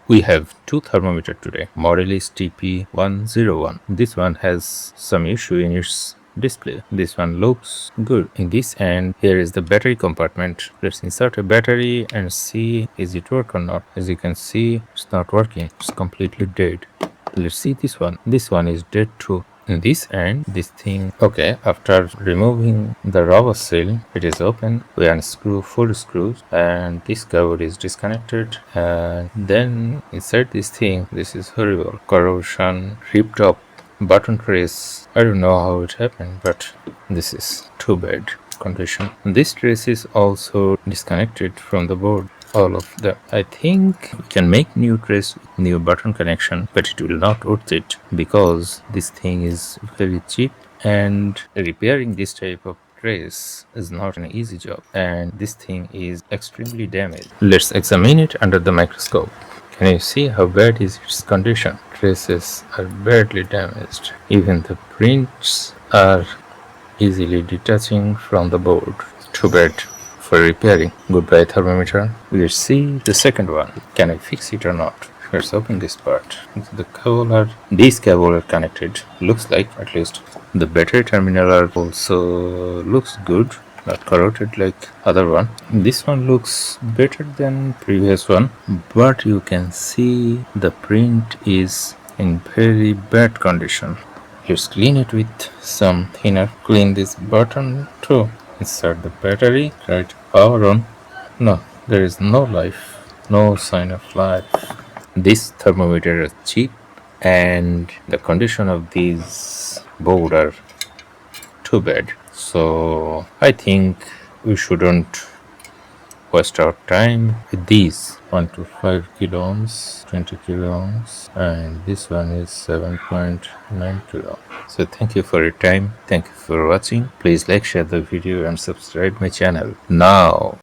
We have two thermometers today. Model is TP101. This one has some issue in its display. This one looks good. In this end, here is the battery compartment. Let's insert a battery and see is it work or not. As you can see, it's not working. It's completely dead. Let's see this one. This one is dead too. In this end, this thing, okay, after removing the rubber seal, it is open. We unscrew full screws and this cover is disconnected, and then inside this thing, this is horrible. Corrosion, ripped up button trace. I don't know how it happened, but this is too bad condition. This trace is also disconnected from the board. All of them. I think we can make new trace with new button connection, but it will not worth it because this thing is very cheap and repairing this type of trace is not an easy job, and this thing is extremely damaged. Let's examine it under the microscope. Can you see how bad is its condition? Traces are badly damaged. Even the prints are easily detaching from the board. Too bad for repairing. Goodbye thermometer. Let's see the second one. Can I fix it or not? Let's open this part. These cables are connected. Looks like, at least. The battery terminal are also looks good. Not corroded like other one. This one looks better than previous one, but you can see the print is in very bad condition. Let's clean it with some thinner. Clean this button too. Insert the battery. Try to power on. No, there is no life. No sign of life. This thermometer is cheap and the condition of these board are too bad. So I think we shouldn't waste our time with these. 1 to 5 kilo ohms, 20 kilo ohms, and this one is 7.9 kilo. So thank you for your time. Thank you for watching. Please like, share the video and subscribe my channel now.